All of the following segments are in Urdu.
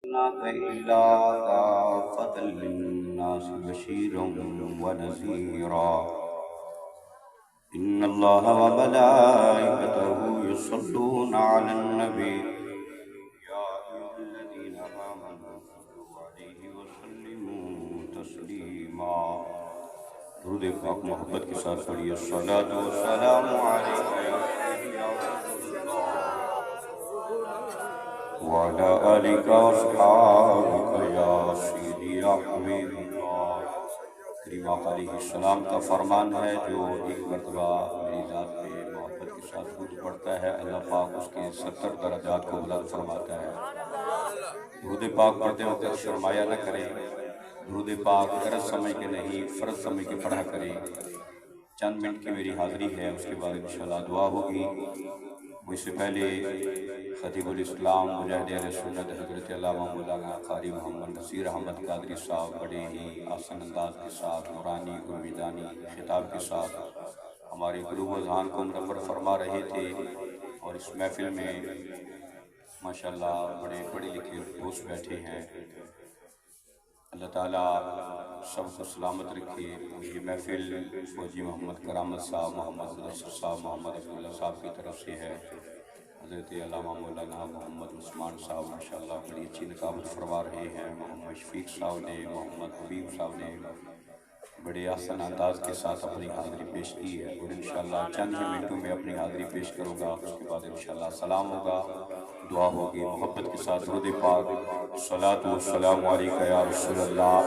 إلا كافة للناس بشيرا ونذيرا إن الله وملائكته يصلون على النبي يا أيها الذين آمنوا صلوا عليه وسلموا تسليما درود پاک محبت کے ساتھ پڑھیے الصلاۃ والسلام علیک یا سیدی یا رسول اللہ وعلى آلك وصحابك يا سيدي يا حبيب الله کریم آقا علیہ السلام کا فرمان ہے جو ایک مرتبہ میری ذات پہ محبت کے ساتھ درود پڑھتا ہے اللہ پاک اس کے 70 درجات کو بلند فرماتا ہے۔ درود پاک پڑھتے وقت شرمایا نہ کریں، درود پاک غرض سمجھ کے نہیں فرض سمجھ کے پڑھا کریں۔ چند منٹ کی میری حاضری ہے، اس کے بعد انشاءاللہ دعا ہوگی۔ مجھ سے پہلے خطیب الاسلام مجاہد اہل سنت حضرت علامہ مولانا قاری محمد نصیر احمد قادری صاحب بڑے ہی آسان انداز کے ساتھ نورانی امیدانی خطاب کے ساتھ ہمارے قلوب و ذہان کو منور فرما رہے تھے، اور اس محفل میں ماشاءاللہ بڑے پڑھے لکھے دوست بیٹھے ہیں۔ اللہ تعالیٰ سب کو سلامت رکھے۔ یہ محفل فوجی محمد کرامت صاحب، محمد نصر صاحب، محمد عبداللہ صاحب کی طرف سے ہے۔ حضرت علامہ مولانا محمد عثمان صاحب ماشاءاللہ بڑی اچھی نقابت فرما رہے ہیں۔ محمد شفیق صاحب نے، محمد حبیب صاحب نے بڑے آسان انداز کے ساتھ اپنی حاضری پیش کی ہے، اور انشاءاللہ چند ہی منٹوں میں اپنی حاضری پیش کروں گا۔ اس کے بعد انشاءاللہ سلام ہوگا، دعا ہوگی۔ محبت کے ساتھ درود پاک صلاۃ والسلام علیک یا رسول اللہ۔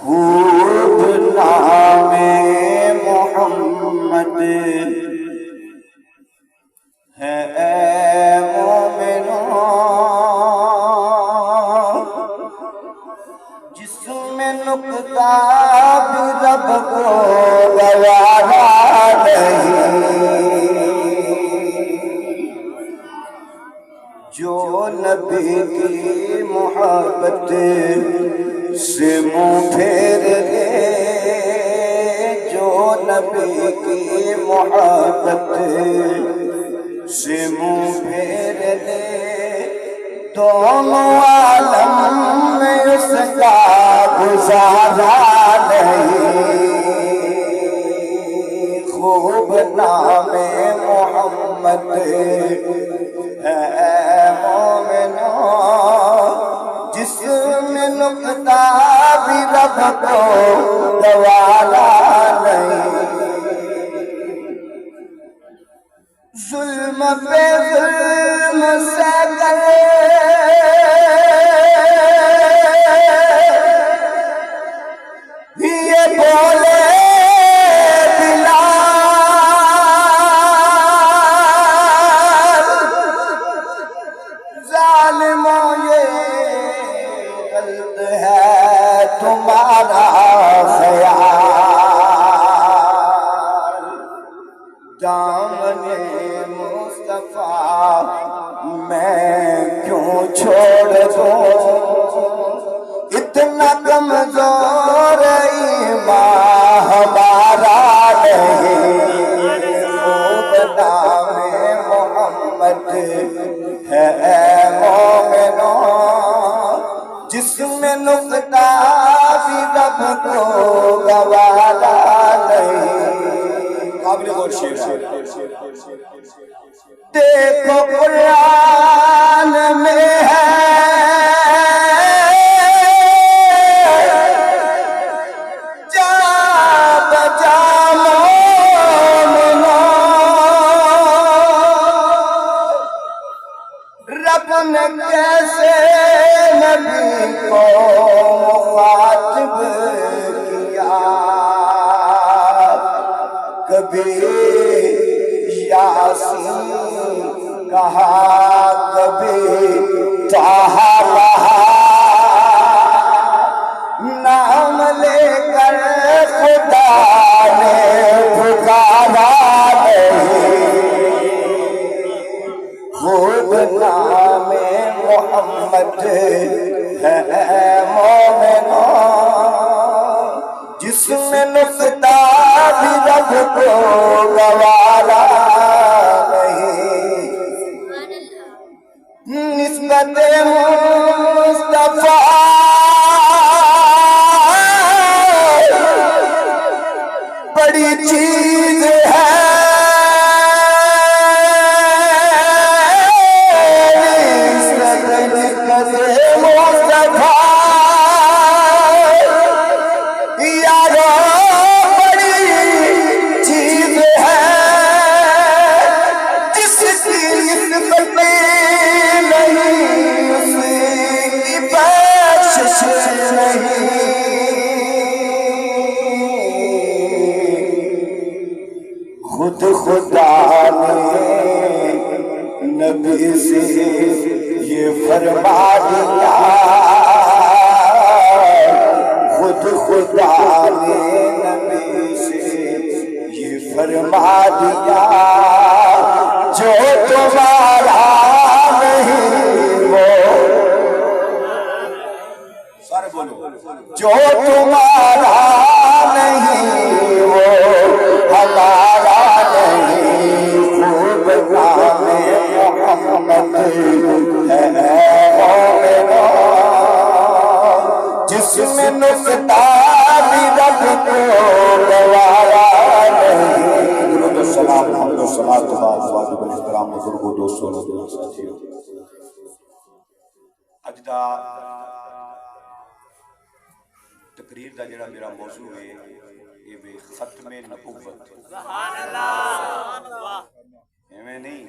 خوب نام محمد ہے اے مومنوں، جس میں نکتہ بھی رب کو گوارا نہیں، جو نبی کی محبت سے منہ پھیر لے، جو نبی کی محبت سے منہ پھیر لے، دونوں عالم میں اس کا گزارا نہیں۔ خوب نام محمد ہے مومنوں، جس میں نکتہ بھی رب کو گوارا نہیں۔ ظلم پہ ظلم سے گلے یہ بولے تمہارا خیال، دامن مصطفیٰ میں کیوں چھوڑ دوں، اتنا کمزور ایمان ہمارا نہیں۔ خوب نام محمد ہے اے مومنوں، جس میں نکتہ بھی رب کو گوارا نہیں۔ قابل غور شعر دیکھو قرآن میں ہے جا بجا مومنوں، رب نے کیسے نبی کو مخاطب کیا، کبھی یاسین کہا، کبھی طٰہٰ کہا، نام لے کر خدا نے پکارا نہیں۔ خوب نام محمد ہے مومنوں، جس میں نکتہ بھی رب کو گوارا نہیں۔ مصطفیٰ بڑی چیز ہے خدا نے نبی سے یہ فرما دیا خود خدا نے نبی سے یہ فرما دیا جو تمہارا نہیں وہ سارے بولو جو تمہارا نہیں وہ ہمارا محمد جس میں نقطہ بھی رب کو گوارا نہیں درود و سلام حمد و صلوات و واجب الاحترام بزرگوں دوستوں ساتھیوں اج دا تقریر دا جڑا میرا موضوع ہے یہ بھی ختم نبوت سبحان اللہ ایویں نہیں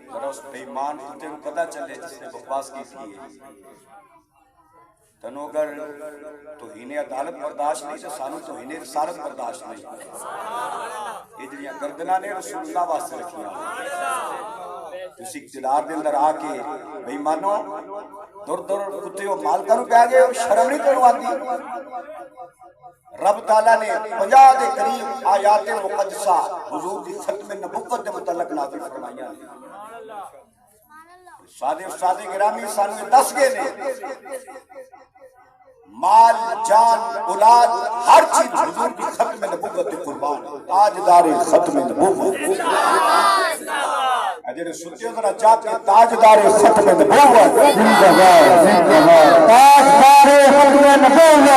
ذرا اس بے ایمان کتے کو پتہ چلے جس نے بکواس کی تھی تنو اگر توہین عدالت برداشت نہیں تو سانو توہین رسالت برداشت نہیں یہ جڑیاں گردناں نے رسول اللہ واسطے رکھیاں تسی اقتدار دے اندر آ کے بے ایمانو دور دور کتے وہ مال کرو پہ گئے شرم نہیں کرو آتی رب تعالیٰ نے 50 دے قریب آیات مقدسہ حضور کی ختم نبوت دے متعلق نازل فرمائیاں استاد گرامی سانو دس گئے نے مال جان اولاد ہر چیز حضور کی ختم نبوت دے قربان تاجدار ختم نبوت اجرے ستے ذرا چاہتے تاجدار ختم نبوت تاجدار ختم نبوت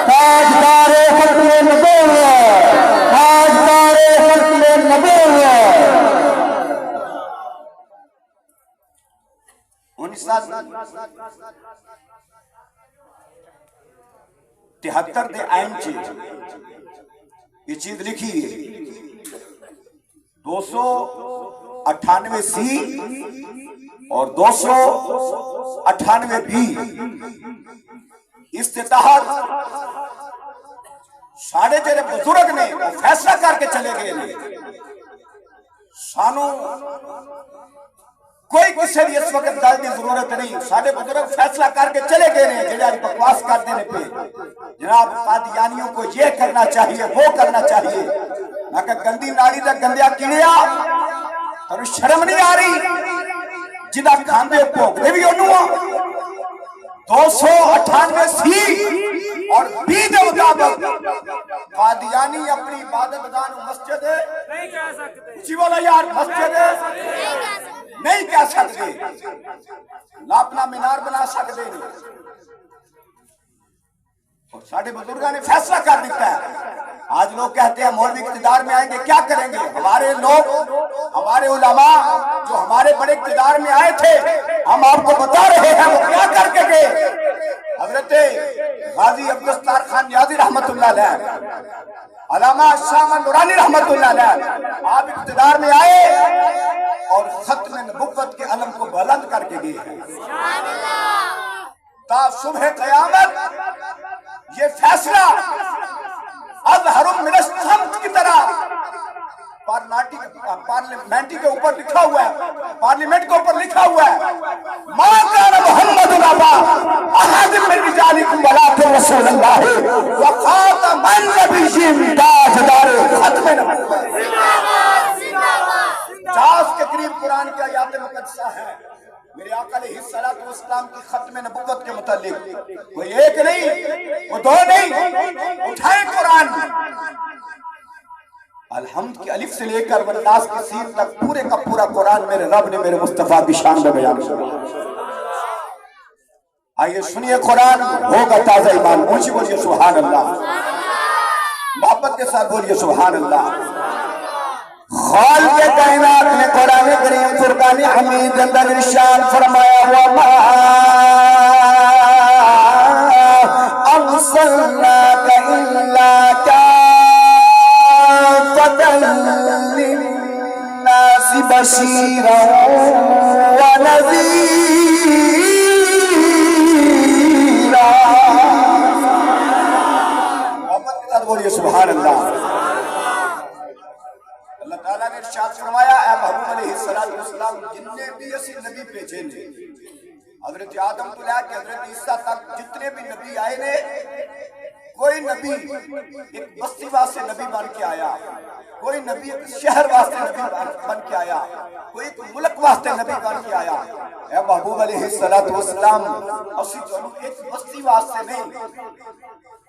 تاجدار ختم نبوت تاجدار ختم نبوت 1973 دے آئین چیز یہ چیز لکھی ہے 298 سی اور 298 بی اس کے تحت ساڑھے جڑے بزرگ نے فیصلہ کر کے چلے گئے سانو کوئی کسی بھی اس وقت دل کی ضرورت نہیں ساڑھے بزرگ فیصلہ کر کے چلے گئے ہیں جڑے آج بکواس کر دینے پہ جناب قادیانیوں کو یہ کرنا چاہیے وہ کرنا چاہیے میں کہ گندی نالی دا گندیا کیڑیا اور شرم نہیں آ رہی جنہ کھاندے پوکھتے بھی انہوں 298 سی اور بی دے مطابق قادیانی اپنی عبادت گاہ مسجد نہیں کہہ سکتے اچھی بولا یار مسجد نہیں کہہ سکتے لاپنا مینار بنا سکتے نہیں اور ساڑھے بزرگاں نے فیصلہ کر دیتا ہے آج لوگ کہتے ہیں مولوی اقتدار میں آئیں گے کیا کریں گے ہمارے لوگ ہمارے علماء جو ہمارے بڑے اقتدار میں آئے تھے ہم آپ کو بتا رہے ہیں وہ کیا کر کے گئے حضرت غازی عبدالستار خان نیازی رحمت اللہ علیہ علامہ شاہ نورانی رحمت اللہ علیہ آپ اقتدار میں آئے اور ختم نبوت کے علم کو بلند کر کے گئے تا صبح قیامت یہ فیصلہ اظہر من الصمت کی طرح پارلیمنٹ کے اوپر لکھا ہوا ہے پارلیمنٹ کے اوپر لکھا ہوا ہے ما کان محمد ابا احد من رجالکم ولکن رسول اللہ وخاتم النبیین تاجدار ختم نبوت 50 کے قریب قرآن کی آیات مقدسہ ہے میرے آقا علیہ السلام کی ختم نبوت کے متعلق کوئی ایک نہیں وہ دو نہیں اٹھائیں قرآن الحمد کی الف سے لے کر والناس کی سین تک پورے کا پورا قرآن میرے رب نے میرے مصطفیٰ کی شان میں بیان کیا آئیے سنیے قرآن ہوگا تازہ ایمان. اونچی بولیے سبحان اللہ, محبت کے ساتھ بولیے سبحان اللہ. خالق کائنات نے قرآن کریم فرقان حمید اندر ارشاد فرمایا وما ارسلناک الا کافۃ للناس بشیرا ونذیرا. محبت کے ساتھ بولیے سبحان اللہ. اللہ تعالیٰ نے ارشاد فرمایا اے محبوب علیہ السلام جتنے بھی اسی نبی بھیجے نے, حضرت آدم کو لے کے حضرت عیسیٰ تک جتنے بھی نبی آئے نے, کوئی نبی ایک بستی واسطے نبی بن کے آیا, کوئی نبی ایک شہر واسطے نبی بن کے آیا, کوئی ایک ملک واسطے نبی بن کے آیا. اے محبوب علیہ السلام اسی جو ایک بستی واسطے نہیں,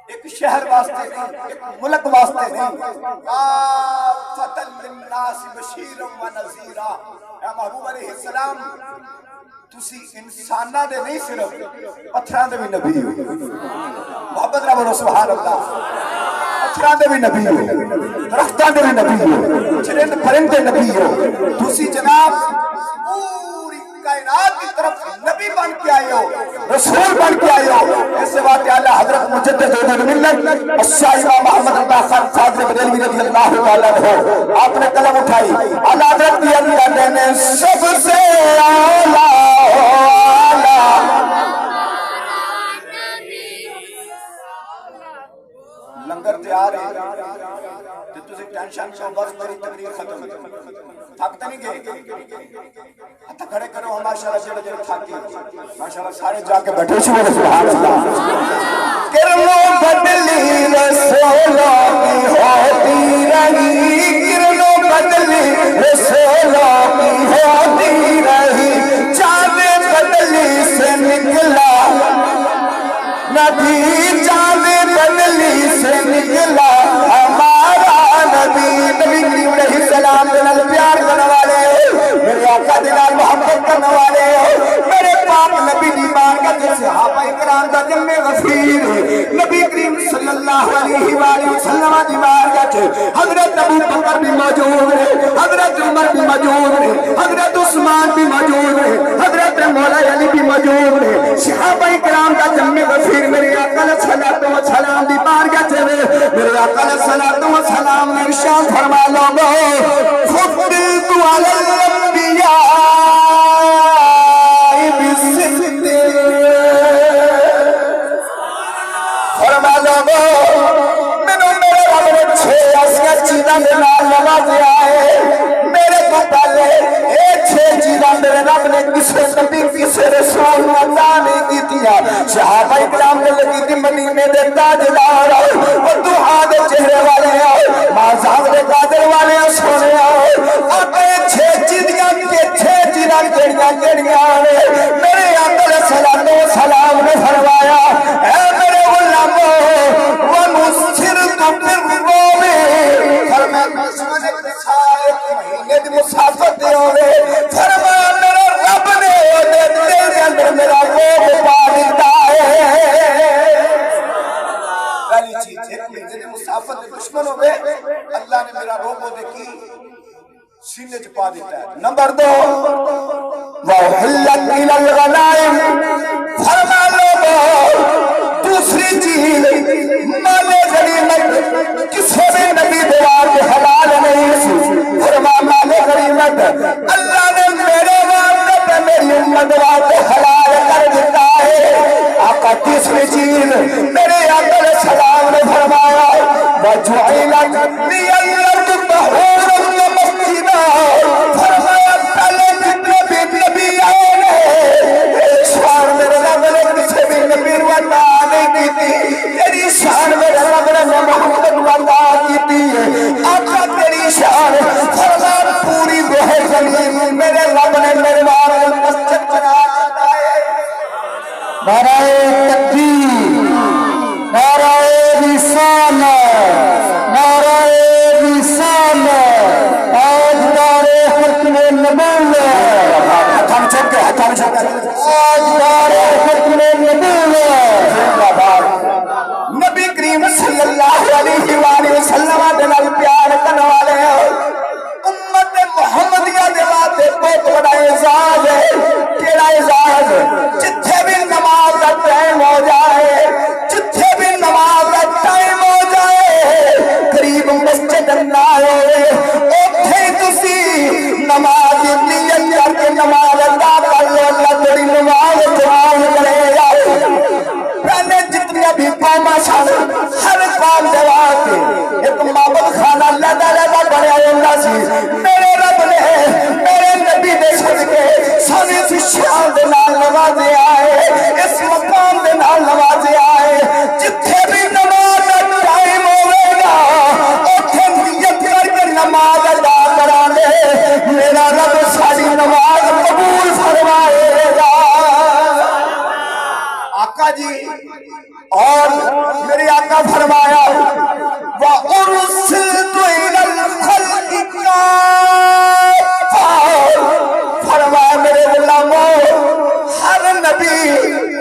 ایک شہر واسطے نہیں, ایک ملک واسطے نہیں, کافۃ للناس بشیرا ونذیرا. اے محبوب علیہ السلام تسی انساناں دے نہیں صرف پتھراں دے بھی نبی ہو. محبت نہ بولو سبحان اللہ. پتھراں دے بھی نبی ہو, درختاں دے بھی نبی ہو, چرند پرندے نبی ہو. تسی جناب پوری کائنات کی طرف نبی بن کے آئے ہو, رسول بن کے آئے ہو. ایسے بات اعلیٰ حضرت مجدد ملت الشاہ امام محمد رضا خان قادری بریلوی رضی اللہ تعالیٰ عنہ, آپ نے قلم اٹھائی, اعلیٰ حضرت دی اللہ نے سب سے اعلیٰ لنگر تیار ہے تو تجھے ٹینشن چھو, بس میری تقریر ختم ہے. تھکتے نہیں گئے, ہاتھ کھڑے کرو ہم ماشاءاللہ جڑے جڑے تھاکی ماشاءاللہ سارے جا کے بیٹھے چھو سبحان اللہ. کرنوں بدلی رسولوں کی ہوتی رہی, کرنوں بدلی رسولوں کی ہوتی رہی, چاند بدلی سے نکلا نبی, چاند بدلی سے نکلا ہمارا نبی. نبی کریم علیہ السلام دنال پیار کرنے والے ہو, میرے آقا دنال محبت کرنے والے ہو, میرے پاک نبی دیمان کا جو صحابہ اکرام دا جمع غفیر ہے. نبی کریم صلی اللہ علیہ وآلہ وسلم دیمان کا جو حضرت ابو بکر بھی موجود ہے, حضرت عمر بھی موجود ہے, حضرت عثمان بھی موجود ہے, حضرت مولا علی بھی موجود ہے. صحابہ اکرام کا جمع غفیر میرے آقا علیہ السلام دیمان کا جو میرے آقا علیہ السلام نے ارشاد فرما لوگو فضلت علی الانبیاء بالصدق. فرما لوگو منو میرے رب نے 6 ایسا چیزاں میں نوازے آئے, میرے کو پہلے 6 چیزاں میرے رب نے کسے نبی کسے رسول عطا نہیں کی تیا. صحابہ اکرام نے لگی تھی مدینے دے تاجدار, وہ دعا دے چہرے والے آئے, مازاغ دے قادر والے سونے آئے. آقا 6 چیزاں کے 6 چیزاں کیڑیاں آئے. میرے آقا علیہ السلام نے فرمایا اے میرے غلامو وَنُسْخِرْتُ بِالرُّومِ, فرمایا مسجد سارے مہینے دی مسافت دے ہوئے. فرمایا میرے رب نے تیرے اندر میرا روح پا دیتا ہے. پہلی چیز, ایک مہینے دی مسافت دے دشمن ہوئے, اللہ نے میرا روح کو دیکھی سینے چ پا دیتا ہے. نمبر 2 وَأُحِلَّتْ إِلَى الْغَنَائِمِ, فرما لوگو دوسری چیز مال غنیمت کسی بھی نبی دوار کے حلال نہیں سی. فرما مال غنیمت اللہ نے میرے واسطے پہ میری امت واسطے حلال کر دیتا ہے. آقا تیسری چیز میرے آقا علیہ السلام نے فرمایا وَجُعِلَتْ لِيَ الْأَرْضُ طَهُورًا وَمَسْجِدًا. فرمایا پہلے جتنے بھی نبی آئے نے ایک شان میرے رب نے کسی بھی نبی وعدہ نہیں کی تھی, تیری شان میرے رب نے محمد وعدہ کی تھی. آقا تیری شان فرما پوری گوہ زمین میرے رب نے میرے وارے مسجد بنا دیتا ہے. نعرہ تکبیر, نعرہ رسالت, نعرہ رسالت, تاجدار ختم نبوت. چک کے ہاتھوں میں چک کے آج نعرہ ختم نبوت زندہ باد نبی کریم صلی اللہ علیہ وآلہ وسلم دے نال پیار کرنے والے امت محمدیہ دے واسطے بہت بڑا اعزاز ہے کیڑا اعزاز جتھے بھی نماز دا ٹائم ہو جائے جتھے بھی نماز دا ٹائم ہو جائے قریب مسجد نہ ہوئے اوتھے تسی نماز دی نیت کر کے نماز ادا کر لو اللہ تیری نماز قبول کرے گا پہلے جتنے بھی قوم سن ہر قوم دے واسطے ایک معبود خانہ لہدا بنیا ہوندا سی میرے رب نے میرے نبی دے صدقے سانی سی شان دے نال نوازے آئے اس مقام دے نال نوازے آئے جتھے بھی نماز دا ٹائم ہوئے گا اوتھے نیت کر کے نماز ادا کرانے میرا رب ساری نماز قبول فرمائے گا آقا جی اور میرے آقا فرمایا وَأُرْسِلْتُ إِلَى الْخَلْقِ كَافَّةً فرمایا میرے غلاموں ہر نبی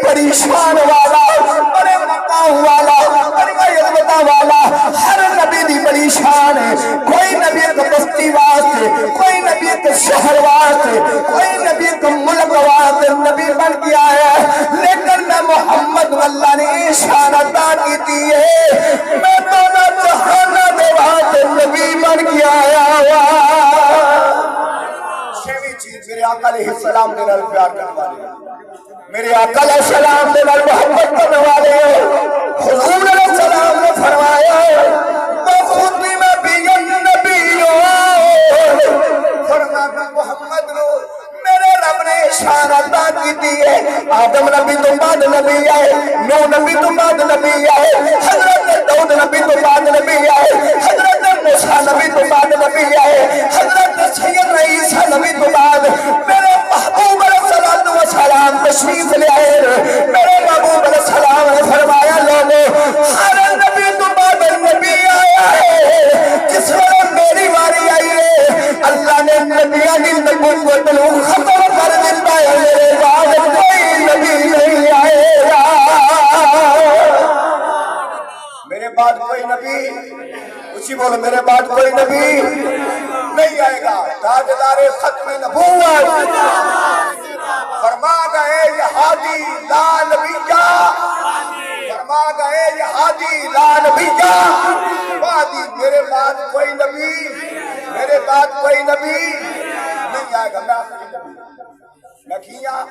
پریشان والا بڑے مقام والا بڑی عظمت والا ہر نبی دی پریشان ہے کوئی نبی ایک بستی واسطے کوئی نبی ایک شہر واسطے کوئی نبی ایک ملک واسطے نبی بن کے آیا ہے لیکن میں محمد اللہ نے شان عطا کی ہے میں دونوں جہان دے واسطے نبی بن کے آیا ہوا چھویں چیز میرے آقا علیہ السلام دے نال پیار کرنے والے میرے آقا علیہ السلام دے نال محبت کرنے والے حضور علیہ السلام نے فرمایا وَخُتِمَ بِيَ النَّبِيُّ فرمایا محمد نو میرے رب نے شان عطا کی ہے آدم نبی تو بعد نبی آئے نوح نبی تو بعد نبی آئے حضرت داؤد نبی تو بعد نبی آئے حضرت موسیٰ نبی تو بعد نبی آئے حضرت سیدنا عیسیٰ نبی تو بعد میرے محبوب علیہ السلام تشریف لے آئے میرے محبوب علیہ السلام نے فرمایا لوگوں ہر نبی تو بعد نبی آیا ہے کس وقت میری باری آئی ہے اللہ نے نبیاں کی نبوت ختم کر دیتا ہے میرے بعد کوئی نبی نہیں آئے گا میرے بعد کوئی نبی اسی بولو میرے بعد کوئی نبی نہیں آئے گا تاجدار ختم نبوت فرما گئے یہ ہادی لا نبی جا فرما گئے یہ ہادی لا نبی جا بعدی میرے بعد کوئی نبی میرے بعد کوئی نبی نہیں آئے گا میں کیا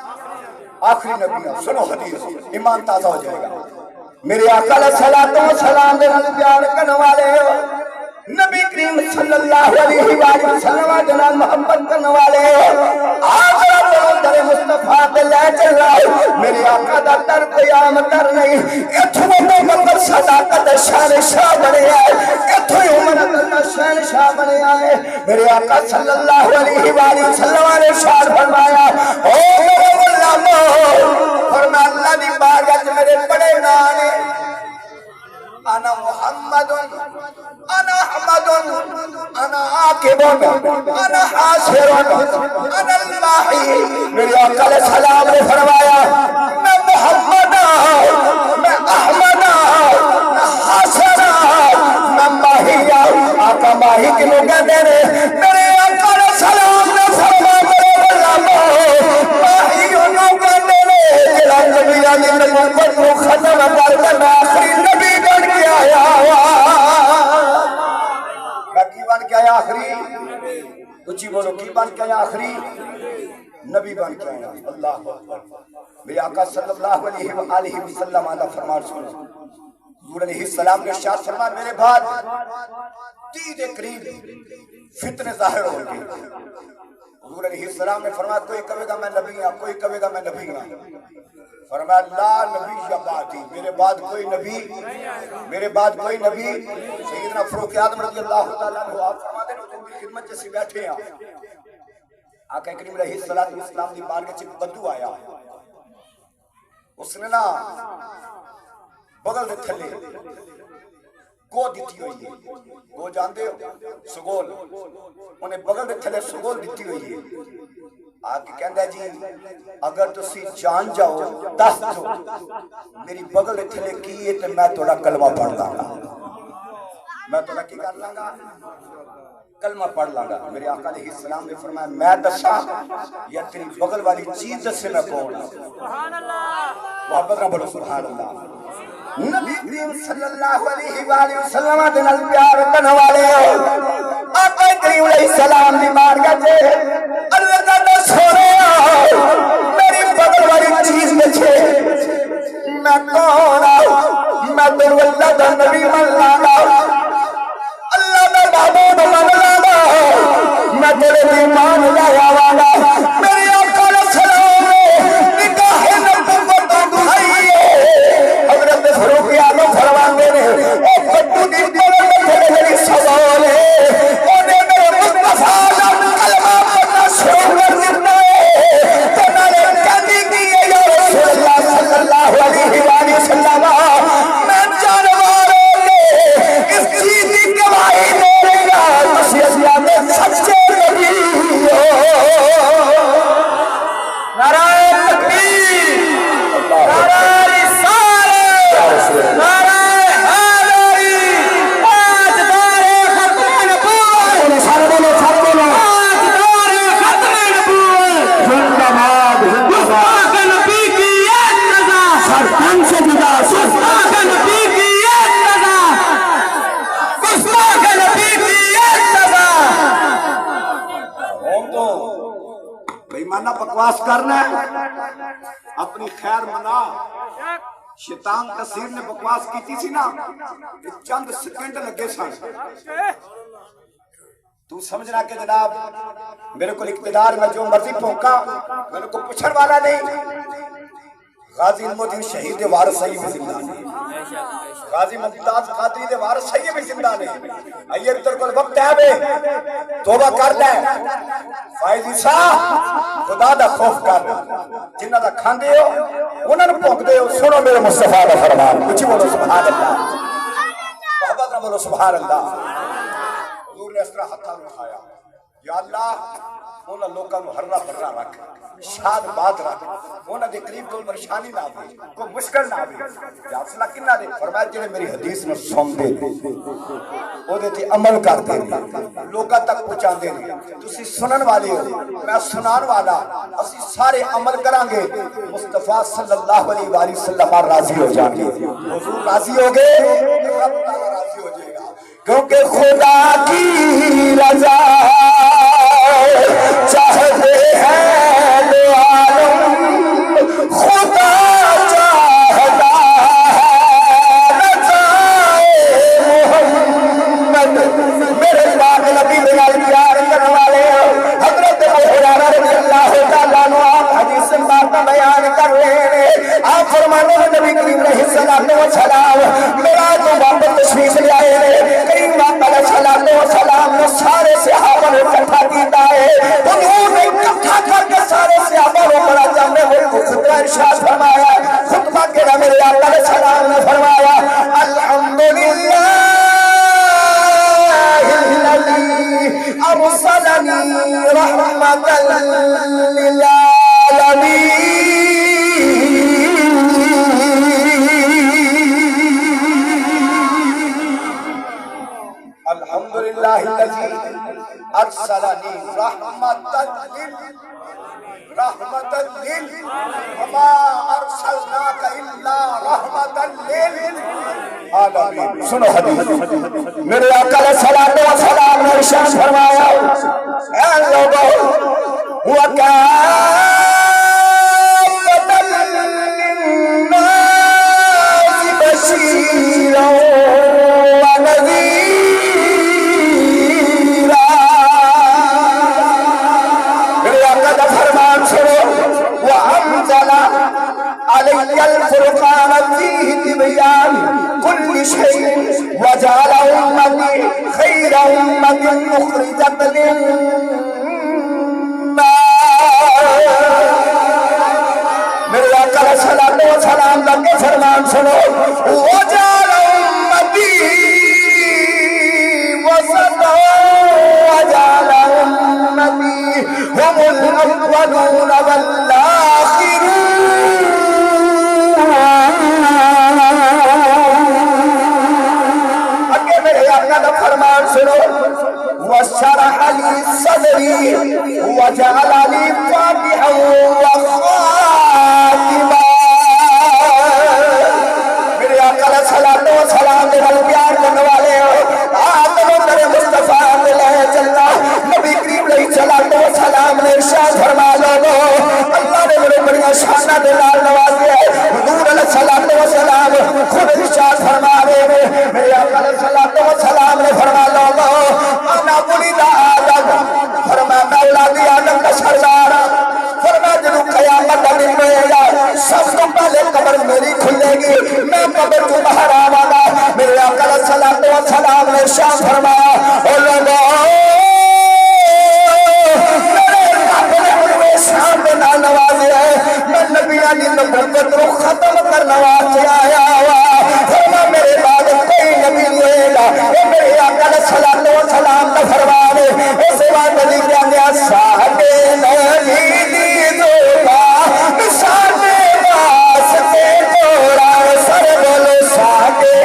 آخری نبی ہوں سنو حدیث ایمان تازہ ہو جائے گا میرے آقا علیہ السلام دے نال پیار کرنے والے نبی کریم صلی اللہ علیہ وآلہ وسلم جنال محبت کرنے والے آخرت در مصطفیٰ پہ لے چل رہا ہے میرے آقا دا در قیام در نہیں اتھو مقبر صداقت شان شاہ بنے آئے اتھو امنت شان شاہ بنے آئے میرے آقا صلی اللہ علیہ وآلہ وسلم نے شان فرمایا او میرے غلاموں فرمایا اللہ دی بارگاہ میرے بڑے نانے انا محمد انا احمد انا عاقب انا حاشر انا الماحی میرے آقا علیہ السلام نے فرمایا میں محمد میں احمد میں حاشر میں ماہی آقا ماہی کی لوگ کہتے ہیں میرے آقا علیہ السلام نے فرمایا میرے غلاموں ماہی انہوں کہتے ہیں جلال نبی علی نبوت کو ختم کر کے میں آخری نبی بن کے آیا بن کے آیا آخری اچھی بولو کی بن کے آیا آخری نبی بن کے آیا اللہ اکبر میرے آقا صلی اللہ علیہ وآلہ وسلم آدھا فرمان سنو حضور علیہ السلام نے ارشاد فرمایا میرے بعد تیجے قریب فتنے ظاہر ہوں گے حضور علیہ السلام نے فرمایا کوئی کہے گا میں نبی ہوں کوئی کہے گا میں نبی ہوں فرمایا لا نبی یا بعدی میرے بعد کوئی نبی میرے بعد کوئی نبی سیدنا فاروق اعظم رضی اللہ تعالیٰ عنہ آپ فرماتے ہیں ان کی خدمت جیسے بیٹھے ہیں آقا کریم علیہ السلام دی بارگاہ چ بدو آیا اس نے نا بغل دے تھلے گو دیتی ہوئی ہے، گو جاندے ہو سگول، انہیں بغل میں تھلے سگول دیتی ہوئی ہے، آگے کہندہ ہے جی اگر تسی جان جاؤ دس جو میری بغل میں تھلے کیے تو میں توڑا کلمہ پڑھ لاں میں توڑا کی کر لاں کلمہ پڑھ لاں میرے آقا علیہ السلام نے فرمایا میں دسا یا تیری بغل والی چیز دس سے میں کون سبحان اللہ محبت نہ بولو سبحان اللہ نبی کریم صلی اللہ علیہ وآلہ وسلم دنال پیار کرنے والے آقا کریم علیہ السلام دی مار گئے اللہ کا سونے میری بغل والی چیز دچے میں کون میں تو اللہ دا نبی من لانا اللہ دا محبوب من لانا میں تیرے ایمان لایا والا میری آقا علیہ السلام نگاہ نبوت دکھائی حضرت فاروق اعظم فرماتے ہیں او کٹو دی بغل میں تیرے میری سوال ہے انہیں میرے مصطفیٰ دا کلمہ پڑھنا شروع کر دیتا ہے تو میں نے کہتی کی ہے یا رسول اللہ صلی اللہ علیہ وآلہ وسلم میں جانواروں نے اس چیز کی گواہی دے رہی ہے مسیحیہ میں سچے نبی ہو نعرہ تکبیر نعرہ رسالت نعرہ حیدری تاجدار ختم نبوت سارے بولو تاجدار ختم نبوت زندہ باد گستاخ نبی کی ایک رضا سرطان سے جدا گستاخ نبی کی ایک رضا گستاخ نبی کی ایک رضا ہم تو بیمانہ بکواس کرنا ہے اپنی خیر منا شیطان کثیر نے بکواس کی تھی نا چند سیکنڈ لگے سن تو سمجھنا کہ جناب میرے کو اقتدار میں جو مرضی پھونکا میرے کو پوچھن والا نہیں غازی علم الدین شہید وارث صحیح بھی زندہ نہیں غازی ممتاز قادری دے وارث صحیح بھی زندہ نہیں آئیے اتر کو وقت ہے بے توبہ کر لیں فائز عیسیٰ خدا دا خوف کر جنہ دا کھان دے ہو انہوں نے پھونک دے ہو سنو میرے مصطفیٰ دا فرمان کچھ بولو سبحان اللہ محبت نہ بولو سبحان اللہ حضور نے اس طرح ہتھا اٹھایا یا اللہ انہاں لوکاں نو ہررا بھرا رکھ شاد بات رکھ انہاں دے قریب کوئی پریشانی نہ آوے کوئی مشکل نہ آوے یا حوصلہ کنا دے فرمایا جڑے میری حدیث نو سن دے او دے تے عمل کردے لوکاں تک پہنچاندے نے تسی سنن والے ہو میں سنان والا اسی سارے عمل کران گے مصطفیٰ صلی اللہ علیہ وآلہ وسلم راضی ہو جائیں گے حضور راضی ہو گئے رب تعالی راضی ہو جائے گا کیونکہ خدا کی رضا چاہتے ہیں دو عالم خدا چاہتا ہے رضائے محمد میرے پاک نبی بلال پیار کرنے والے حضرت ابو ہریرہ رضی اللہ تعالیٰ عنہ آپ حدیث بات بیان کر رہے ہیں آپ فرماتے ہیں نبی کریم علیہ السلام میرا تو واپس تشریف لے آئے ہیں کریم علیہ السلام نے سارے صحابہ نے اکٹھا کیتا ہے انہوں نے اکٹھا کر کے سارے صحابہ کو بڑا جامع کو خطبہ ارشاد فرمایا خطبہ کے نام میرے آقا علیہ السلام نے فرمایا الحمدللہ الذی ارسلنی رحمتا للعالمین الحمدللہ الذی ارسلنی رحمتا وما ارسلناک الا رحمتا للعالمین سنو حدیث میرے آقا علیہ السلام نے ارشاد فرمایا اے لوگو وکافۃ للناس بشیرا ونذیرا علی الفرقان فیہ تبیان کل شیء وجعل امتی خیر امت مخرجت للناس میرے آقا علیہ السلام لگے فرمان سنو وجعل امتی فاتحا وخاتما میرے آقا علیہ الصلوۃ والسلام دے نال پیار کرنے والے آپ میرے مصطفیٰ دے لے چلنا نبی کریم علیہ الصلوۃ والسلام نے ارشاد فرما لو اللہ نے میرے بڑی شانہ دے نال نوازیا حضور علیہ الصلوۃ والسلام خود ارشاد فرما رہے میرے آقا علیہ الصلوۃ والسلام نے فرما لو انا ولد آدم فرما اولاد آدم کا سردار فرما جب قیامت کا دن میں سب کو پہلے قبر میری کھلے گی میں قبر کو باہر آواں گا میرے آقا علیہ الصلوۃ والسلام نے ارشاد فرمایا او لوگو میرے رب نے مجھے شان دے نال نوازیا ہے میں نبیاں دی نبوت کو ختم کرنے واسطے آیا ہوا فرما میرے بعد کوئی نبی نہیں ہوئے گا میرے آقا علیہ الصلوۃ والسلام کا فرمان ہے اس بات دی کہندے ساڈے نبی دی زبان ساڈے واسطے قرآن سر بولو ساڈے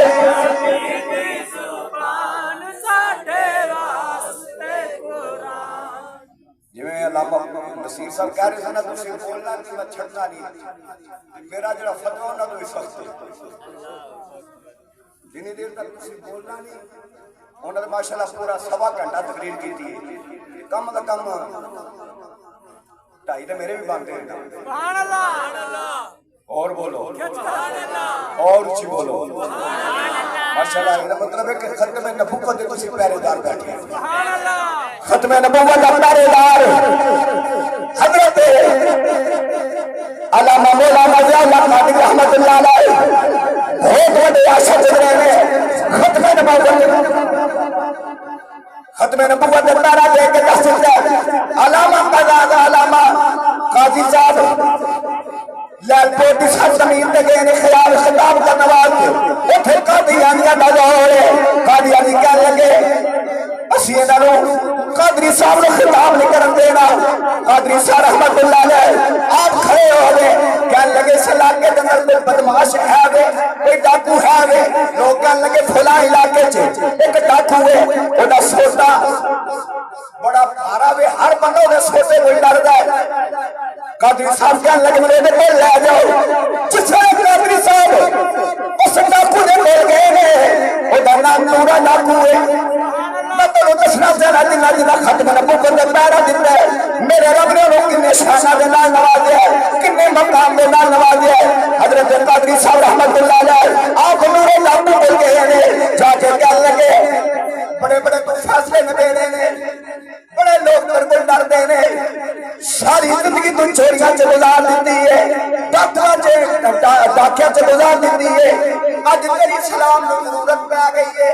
علامہ نصیر صاحب کہہ رہے تھے نا تسی بولنا نہیں میں چھڑنا نہیں میرا جڑا فتوی ہونا تو اس وقت جنی دیر تک تسی بولنا نہیں انہوں نے ماشاءاللہ پورا 1.25 گھنٹہ تقریر کی تھی کم دا کم 2.5 تو میرے بھی بنتے ہیں سبحان اللہ اور بولو اور اچھی بولو ماشاءاللہ یہ مطلب ہے کہ ختم نبوت دے تسی پہرے دار بیٹھے ہیں ختم نبوت دا پہرے دار حضرت علامہ مولانا ضیاء اللہ قادری رحمت اللہ علیہ بہت بڑے عاشق گزرے ہیں ختم نبوت دے پہرا دے کے دس دے علامہ قضا علامہ قاضی صاحب لالپور دی سرزمین تے گئے نے خیال خطاب کرنے واسطے اوتھے قادیانیاں دا دور ہے قادیانی کہن لگے اسی انہاں نوں قادری صاحب نوں خطاب نہیں کرن دینا قادری صاحب رحمت اللہ علیہ آپ کھڑے ہو گئے کہن لگے اس علاقے دے اندر کوئی بدمعاش ہے گے کوئی ڈاکو ہے گے لوگ کہن لگے فلاں علاقے چ ایک ڈاکو ہے اودا سوٹا بڑا بھارا وے ہر بندہ دے سوٹے کوئی ڈردا ہے قادری صاحب کہنے لگے میرے دے کول لے جاؤ جس وقت قادری صاحب اس ڈاکو دے کول گئے ہیں او دا نام نورا ڈاکو ہے میں تو دسنا چاہنا جنہ ختم نبوت دے پہرا دتا ہے میرے رب نے انہوں کنے شانہ دے نال نوازیا ہے کنے مقام دے نال نوازیا ہے حضرت قادری صاحب رحمت اللہ علیہ آپ نورا ڈاکو کول گئے ہیں جا کے کہنے لگے بڑے بڑے فیصلے نہ دے رہے ہیں بڑے لوگ تربل ڈر دے نے ساری زندگی تو چوریاں چ گزار دیتی ہے ڈاکیاں چ گزار دیتی ہے اج تیری اسلام نو ضرورت پہ گئی ہے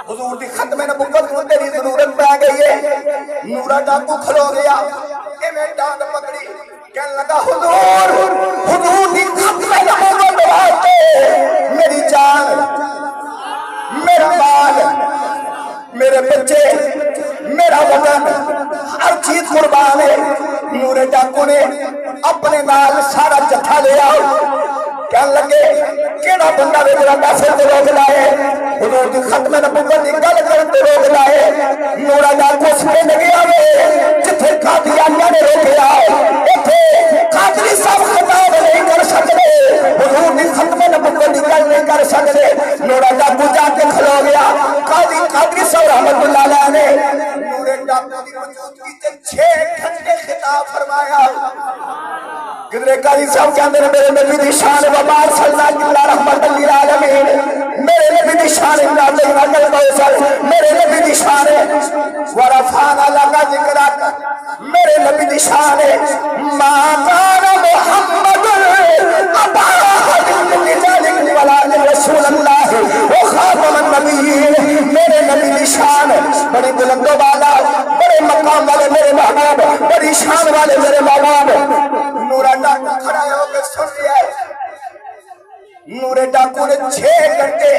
حضور دی ختم نبوت نو تیری ضرورت پہ گئی ہے نورا ڈاکو کھلو گیا ایویں ڈانڈ پکڑی کہنے لگا حضور دی ختم نبوت واسطے میری جان میرا مال میرے بچے میرا وطن ہر چیز قربان ہے نور ڈاکو نے اپنے نال سارا جتھا لیا کہنے لگے کیڑا بندہ وے جڑا پیسے تے روک لائے حضور دی ختم نبوت دی گل کرن تے روک لائے نور ڈاکو سپنڈ گیا وے جتھے قادیانیاں نے روکیا اوتھے قادری صاحب خطاب نہیں کر سکدے حضور دی ختم نبوت دی گل نہیں کر سکدے نور ڈاکو جا کے کھلو گیا قادری صاحب رحمت اللہ علیہ نے نور ڈاکو دی موجودگی تے 6 گھنٹے خطاب فرمایا کدرے قاری صاحب کہندے نے میرے نبی دی شان وبار صلی اللہ رحمت للعالمین میرے نبی دی شان نازل نقل کوثر میرے نبی دی شان ورفعنا لک ذکرک میرے نبی دی شان ما کان محمد ابا احد من رجالکم ولکن رسول اللہ وخاتم النبیین میرے نبی دی شان بڑی بلند و بالا بڑے مقام والے میرے محبوب بڑی شان والے میرے محبوب نور ڈاکو کھڑا ہو کے سن لیا نور ڈاکو نے 6 گھنٹے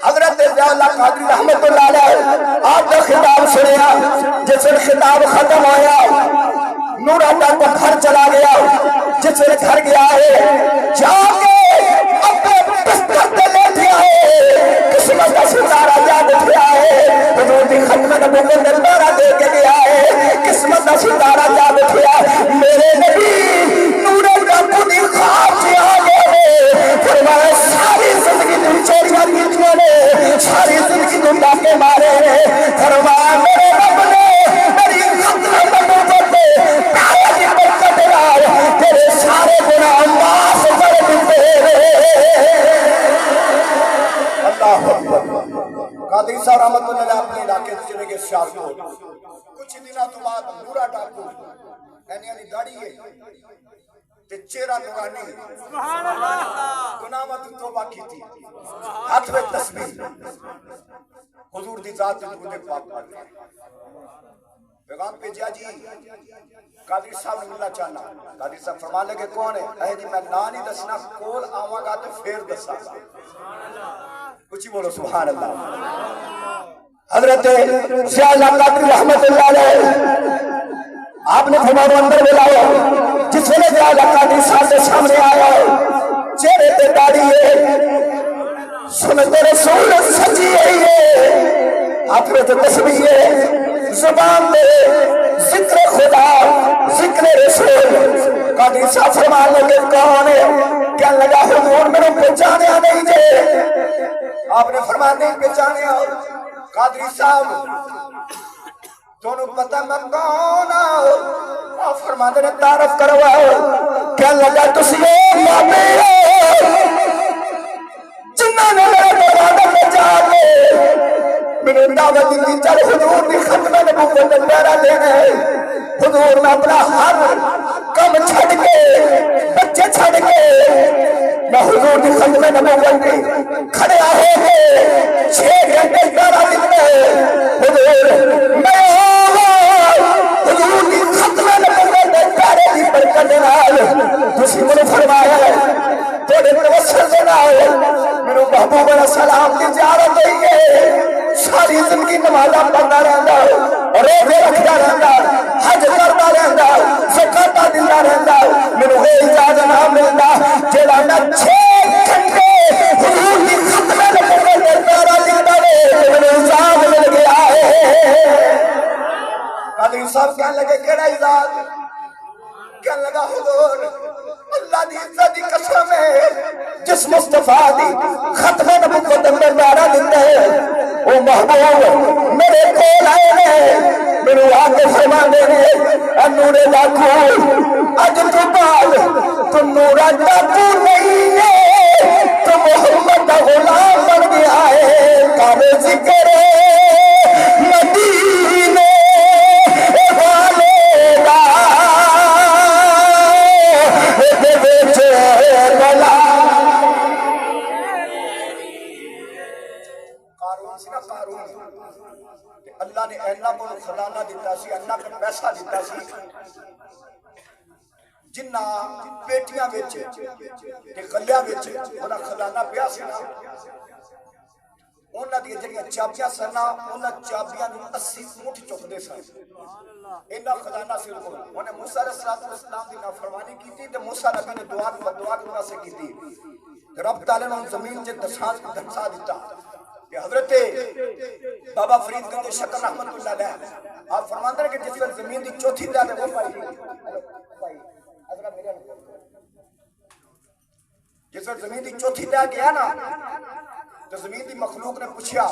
حضرت ضیاء اللہ قادری رحمت اللہ علیہ آپ کا خطاب سنیا جس وقت خطاب ختم ہویا نور ڈاکو گھر چلا گیا جس وقت گھر گیا ہے جا کے اپنے بستر پہ لیٹیا ہے کسی قسمت کا ستارہ جاگ اٹھیا ہے حضور دی ختم نبوت دا نعرہ دے کے گیا ہے قسمت کا ستارہ جاگ اٹھیا میرے نبی نور ڈاکو دی خواب سے آ گئے فرمایا ساری زندگی تم چوریاں کیتیاں نے ساری زندگی تم ڈاکے مارے ہیں فرمایا میرے رب نے میری ختم نبوت پہ پیارے کی برکت نال تیرے سارے گناہ معاف کر دیتے اللہ اکبر قادری صاحب رحمت اللہ علیہ اپنے علاقے سے چلے گئے سیالکوٹ کچھ دنوں تو بعد نورا ڈاکو یعنی داڑھی ہے تے چہرہ نورانی سبحان اللہ گناہاں تو توبہ کی تھی ہاتھ میں تسبیح حضور دی ذات تے درود پاک پڑھ کے پیغام بھیجا جی قادری صاحب نے ملنا چاہنا قادری صاحب فرمان لگے کون ہے اے جی میں نا نہیں دسنا کول آواں گا تے پھر دساں گا کچھ بولو سبحان اللہ حضرت شاہ قادری رحمت اللہ علیہ آپ نے فرمایا اندر بلاؤ جس نے شاہ قادری صاحب کے سامنے آیا چہرے پہ داڑھی ہے سنت رسول سچی ہے آخرت تسبیح ہے زبان میں ذکر خدا ذکر رسول قادری صاحب فرمان لگے کون ہے کیا لگا حضور میں پہچانے نہیں جے آپ نے فرمایا نہیں پہچانے قادری صاحب تونوں پتہ میں کون آپ فرماتے نے تعارف کرواؤ کیا لگا تسی مامے جنہاں نے میرے دروازے پہ جا کے میرے دعوت دی چل حضور دی ختم نبوت کا پیرا لینا ہے حضور میں اپنا ہر کم چھڑ کے بچے چھڑ کے میں حضور دی ختم نبوت کی کھڑے ہو کے 6 گھنٹے پیرا دیتا ہے حضور میں حضور دی ختم نبوت کے پیرے دی برکت نال تسی مجھے فرمایا ہے تھوڑے توسل دے نال میرے محبوب علیہ السلام کی زیارت ہوئی ہے ساری زندگی نمازاں پڑھتا رہندا روزے رکھتا رہندا حج کرتا رہندا زکات دیندا رہندا مینوں اے اجازت نہ ملدا جڑا میں 6 گھنٹے حضور دی ختم نبوت دے پیرا دیتا ہے مینوں اجازت مل گیا ہے قادری صاحب کہنے لگے کیڑا اجازت کہنے لگا حضور اللہ دی عزت دی قسم ہے جس مصطفیٰ دی ختم نبوت دے پیرا دیتا ہے او محبوب میرے کول آئے نے میرے آگے فرمانے نے اے نورے ڈاکو اج تو بعد تو نورا ڈاکو نہیں ہے تو محمد دا غلام بن گیا ہے کر ذکر مدینے والے دا دے وچ بلا اللہ نے اینا کو خزانہ دیتا سی اینا کو پیسہ دیتا سی جنہ پیٹیاں بیچے تے گلیاں بیچے انہاں خزانہ پیا سی نا انہاں دی جڑیاں چابیاں سن انہاں چابیاں نوں 80 اونٹ چکدے سن اینا خزانہ سی انہیں موسیٰ علیہ السلام دی نافرمانی کیتی تے موسیٰ نبی نے دعا کی واسطے کیتی رب تعالی نے زمین تے دھنسا دیتا کہ حضرت بابا فرید گنج شکر رحمت اللہ علیہ آپ فرماتے ہیں کہ جس وقت زمین دی چوتھی داد ہے وہ پائی جس وقت زمین دی چوتھی داد گیا نا تو زمین دی مخلوق نے پوچھا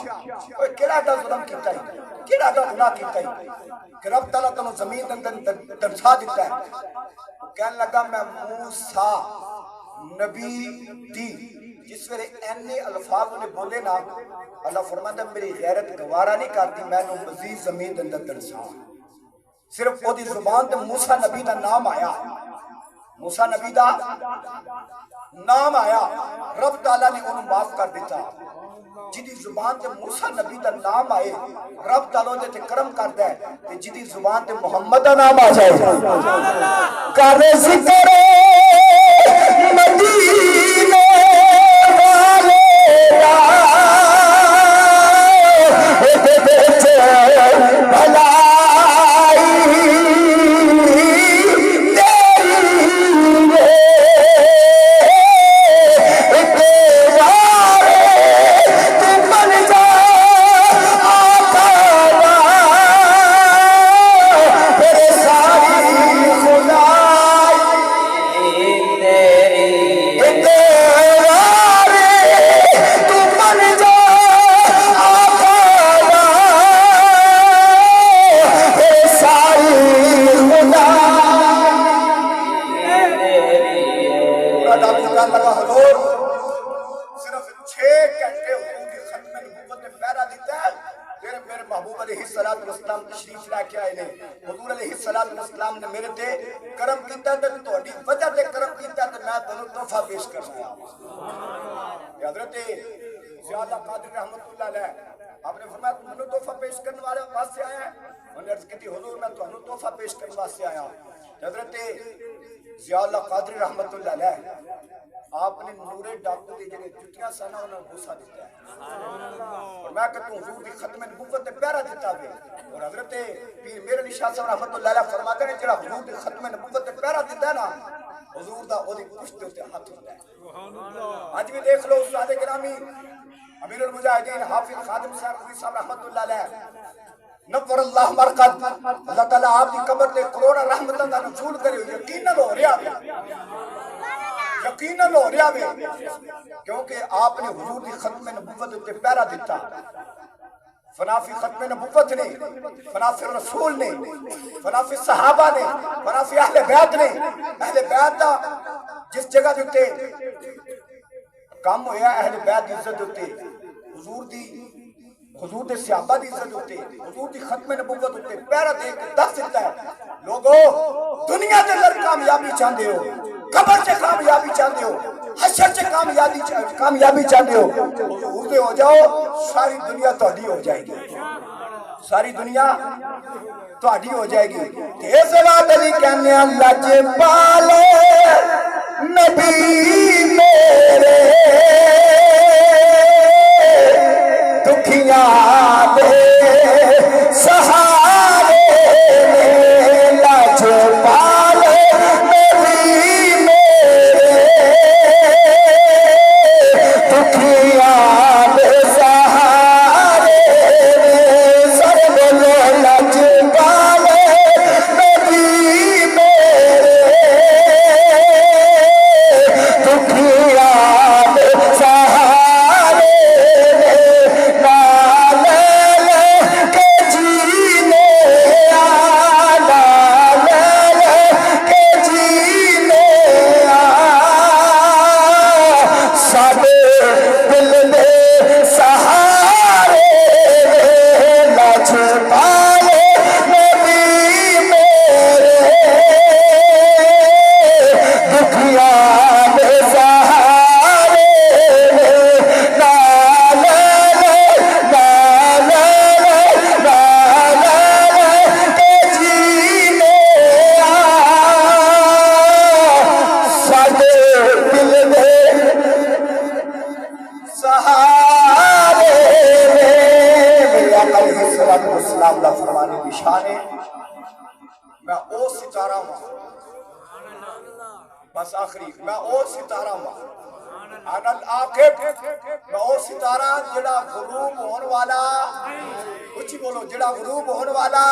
کیڑا ایڈا ظلم کیتا ہے کیڑا ایڈا گناہ کیتا ہے کہ رب تعالیٰ تنوں زمین دنسا دیتا ہے کہنے لگا میں موسیٰ نبی دی جس ویلے اینے الفاظ نے بولے نا اللہ فرماتا ہے میری غیرت گوارا نہیں کرتی میں نے مزید زمین اندر درسا صرف وہ دی زبان تے موسیٰ نبی دا نام آیا موسیٰ نبی دا نام آیا رب تعالیٰ نے انہوں معاف کر دیتا جدی زبان تے موسیٰ نبی دا نام آئے رب تعالیٰ نے کرم کر دے جدی زبان تے محمد دا نام آ جائے کر ذکر مدینے کرم کیتا تے تہاڈی وجہ تے کرم کیتا تے میں تانوں تحفہ پیش کرنا ہے حضرت زیادہ قادری رحمت اللہ علیہ آپ نے فرمایا تم نے تحفہ پیش کرنے والے واسطے آیا ہے انہوں نے عرض کی حضور میں تانوں تحفہ پیش کرنے واسطے آیا حضرت ضیاء اللہ قادری رحمت اللہ علیہ آپ نے نور ڈاکو دی جڑے جتیاں سانا انہوں نے بوسا دیتا ہے اور میں کہتا ہوں حضور دی ختم نبوت پیارا دیتا ہے اور حضرت پیر میرے علی شاہ صاحب رحمت اللہ علیہ فرماتے ہیں جڑا حضور دی ختم نبوت پیارا دیتا ہے نا حضور دا او دی پشت تے ہاتھ ہوتا ہے آج بھی دیکھ لو استاد گرامی امیر المجاہدین حافظ خادم صاحب رحمت اللہ علیہ نور اللہ مرقد اللہ تعالیٰ آپ کی قبر تے کروڑا رحمتاں دا نزول کرے یقیناً ہو رہا یقیناً ہو رہا کیونکہ آپ نے حضور کی ختم نبوت تے پیرا دیتا فنافی ختم نبوت نے فنافی رسول نے فنافی صحابہ نے فنافی اہل بیت نے اہل بیت دا جس جگہ دیتے کام ہویا اہل بیت دی عزت دیتے حضور دے صحابہ دی عزت ہوتے حضور دی ختم نبوت ہوتے پیرا دے کے دس دیتا ہے لوگو دنیا دے اندر کامیابی چاہتے ہو قبر سے کامیابی چاہتے ہو حشر سے کامیابی چاہتے ہو حضور دے ہو جاؤ ساری دنیا تہاڈی ہو جائے گی ساری دنیا تہاڈی ہو جائے گی اس بات علی کہنے اللہ جے پالے نبی میرے دکھیاں دے سہارے لاج پالے نبی میرے دکھیاں دے سہارے سر بولو لاج پالے نبی میرے دکھیاں دے سہارے بس آخری میں او ستارہ ہوں انل آخر میں او ستارہ جڑا غروب ہون والا اچھی بولو جڑا غروب ہون والا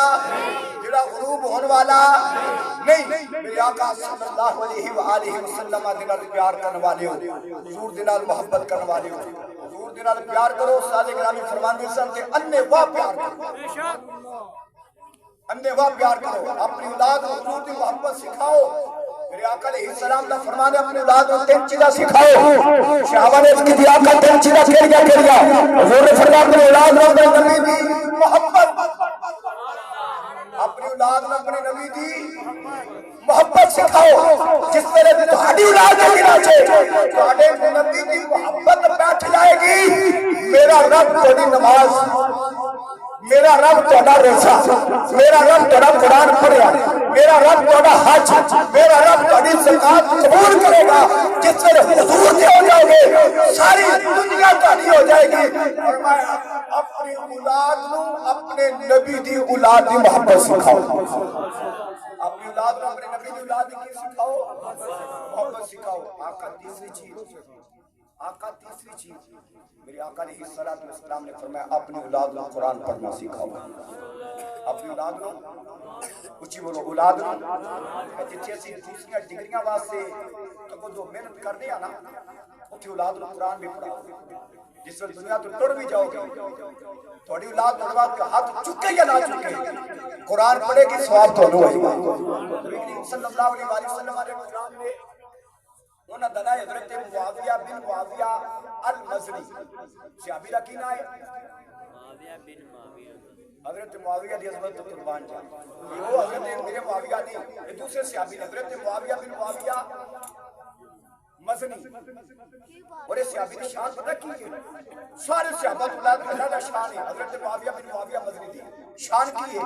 نہیں میرے آقا صلی اللہ علیہ وآلہ وسلم دنال پیار کرنے والے ہو حضور دنال محبت کرنے والے ہو حضور دنال پیار کرو سادے گرامی فرمان دی سن کے انے واہ پیار کرو اندے واہ پیار کرو اپنی اولاد حضور دی محبت سکھاؤ میرے آقا علیہ السلام دا فرمانے اپنی اولاد کو تین چیزیں سکھاؤ صحابہ نے اس کی دی آقا تین چیزیں کھیلیا حضور نے فرمایا اپنی اولاد کو اپنے نبی دی محبت اپنی اولاد کو اپنے نبی دی محبت سکھاؤ جس طرح تہاڈی اولاد کے گراچے تہاڈے نبی دی محبت بیٹھ جائے گی میرا رب تہاڈی نماز میرا رب تہاڈا روزہ میرا رب تہاڈا قرآن پڑھیا میرا رب تہاڈا حج میرا رب تہاڈی زکات قبول کرے گا جس سے حضور کے ہو جاؤ گے ساری دنیا تہاڈی ہو جائے گی فرمایا اپنی اولاد نو اپنے نبی دی اولاد دی محبت سکھاؤ اپنی اولاد نو اپنے نبی دی اولاد دی سکھاؤ محبت سکھاؤ آقا تیسری چیز میرے آقا علیہ السلام نے فرمایا اپنی اولاد کو قرآن پڑھنا سکھاؤ اپنی اولاد کو اچھی بولو اولاد کو جتنے اسی دوسریاں ڈگریاں واسطے تو جو محنت کرنے آنا اٹھی اولاد کو قرآن بھی پڑھاؤ جس وقت دنیا تو ٹر بھی جاؤ گے تھوڑی اولاد اولاد کا ہاتھ چکے یا نہ چکے قرآن پڑھے گی ثواب تو ہوئے صلی اللہ علیہ وسلم نے انہاں دنا حضرت معاویہ بن معاویہ المزنی صحابی دا کی نام ہے حضرت معاویہ دی عظمت تو قربان جائے، یہ وہ حضرت میرے معاویہ نہیں، یہ دوسرے صحابی نے حضرت معاویہ بن معاویہ مزنی، اور یہ صحابی کی شان پتہ کی ہے؟ سارے صحابہ اللہ کا شان ہے، حضرت معاویہ بن معاویہ مزنی دی شان کی ہے۔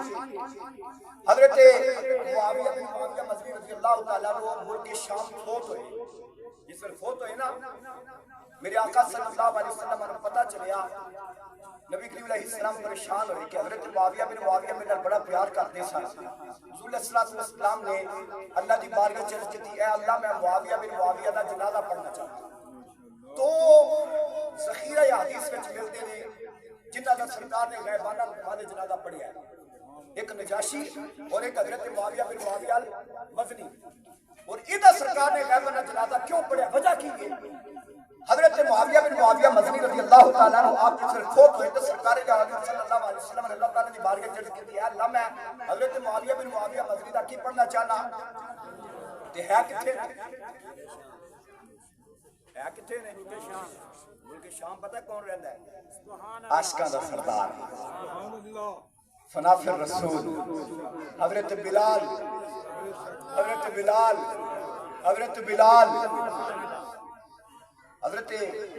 حضرت معاویہ بن معاویہ مزنی رضی اللہ تعالیٰ عنہ ملک شام فوت ہوئے، جس پر فوت ہوئے نا میرے آقا صلی اللہ علیہ وسلم نے پتہ چلیا، نبی کریم علیہ السلام پریشان ہوئے کہ حضرت معاویہ بن معاویہ میرے بڑا پیار کرتے سن۔ رسول اللہ صلی اللہ علیہ وسلم نے اللہ دی بارگاہ چل کے اے اللہ میں معاویہ بن معاویہ دا جنازہ پڑھنا چاہتا ہوں، تو ذخیرہ حدیث وچ ملتے ہیں جنہاں دا سرکار نے غیبانہ نماز جنازہ پڑھیا ہے، ایک نجاشی اور ایک حضرت معاویہ بن معاویہ المزنی، اور ادھر سرکار نے غیبانہ جنازہ کیوں پڑھیا، وجہ کی ہے؟ حضرت معاویہ بن معاویہ مزنی رضی اللہ تعالیٰ عنہ آپ کے صرف فوت ہوئے تو سرکار جہاں صلی اللہ علیہ وسلم نے اللہ تعالیٰ نے بارگاہ چڑھ کے دیا اللہ میں حضرت معاویہ بن معاویہ مزنی دا کی پڑھنا چاہنا تے ہے کتھے نے ملک شام پتہ کون رہندا ہے؟ عاشقاں دا سردار فناف الرسول حضرت بلال، حضرت بلال، حضرت بلال، حضرت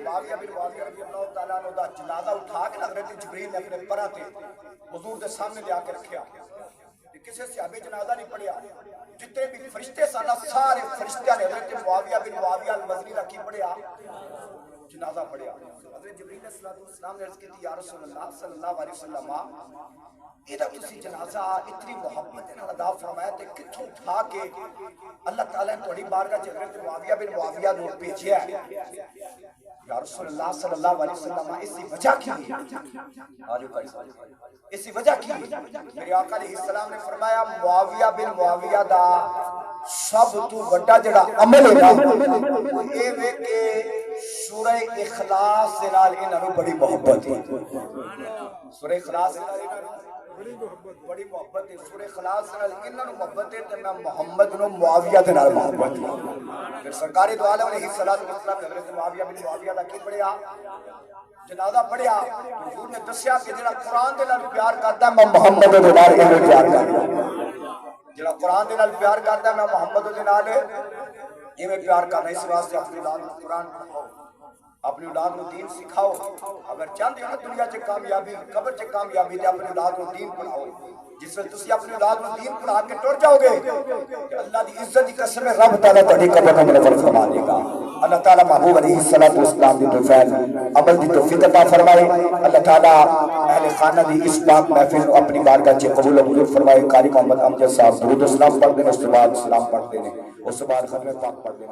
معاویہ بن معاویہ رضی اللہ تعالیٰ عنہ دا جنازہ اٹھا کے حضرت جبریل نے اپنے پرہ تے حضور دے سامنے لے آ کے رکھیا، کسی صحابی جنازہ نہیں پڑھیا، جتنے بھی فرشتے سانا سارے فرشتیاں نے حضرت معاویہ بن معاویہ المزنی دا کی پڑھیا، جنازہ پڑھیا۔ حضرت جبریل علیہ السلام نے عرض کی تھی یا رسول اللہ صلی اللہ علیہ وسلم ادھر کسی جنازہ اتنی محبت نے ادا فرمایا تے کتھوں اٹھا کے اللہ تعالیٰ نے تھوڑی بارگاہ چ حضرت معاویہ بن معاویہ نو بھیجیا ہے یا رسول اللہ صلی اللہ علیہ وسلم اسی وجہ کی اسی وجہ کی میرے آقا علیہ السلام نے فرمایا معاویہ بن معاویہ دا سب تو بڑا جڑا عمل ہے نا وہ اے وے کہ سورہ اخلاص دے نال انہاں نوں بڑی محبت ہے، سورہ اخلاص دے نال بڑی محبت ہے، سورہ اخلاص دے نال انہاں نوں محبت ہے تے میں محمد نوں معاویہ دے نال محبت ہے۔ پھر سرکار دو عالم علیہ الصلوۃ والسلام حضرت معاویہ بن معاویہ دا کی پڑھیا جنازہ پڑھیا، حضور نے دسیا کہ جڑا قرآن دے نال پیار کردا میں محمد دے نال ایویں پیار کردا، جڑا قرآن دے نال پیار کردا میں محمد دے نال ایویں پیار کرنا۔ اس واسطے اپنی اولاد کو قرآن پڑھاؤ، اپنی اولاد کو دین سکھاؤ، اگر چاہتے ہو نا دنیا چ کامیابی قبر چ کامیابی تے اپنی اولاد کو دین پڑھاؤ، جس وقت تسی اپنی اولاد کو دین پڑھا کے ٹر جاؤ گے اللہ دی عزت دی قسم ہے رب تعالیٰ تہاڈی قبر کو منور فرما دے گا۔ اللہ تعالیٰ محبوب علیہ الصلوۃ والسلام دی توفیق عمل دی توفیق عطا فرمائے، اللہ تعالیٰ اہل خانہ دی اس پاک محفل کو اپنی بارگاہ چ قبول و منظور فرمائے۔ قاری محمد امجد صاحب درود و سلام پڑھ دیں، اس کے بعد سلام پڑھتے ہیں، اس کے بعد ختم پاک پڑھ دیں۔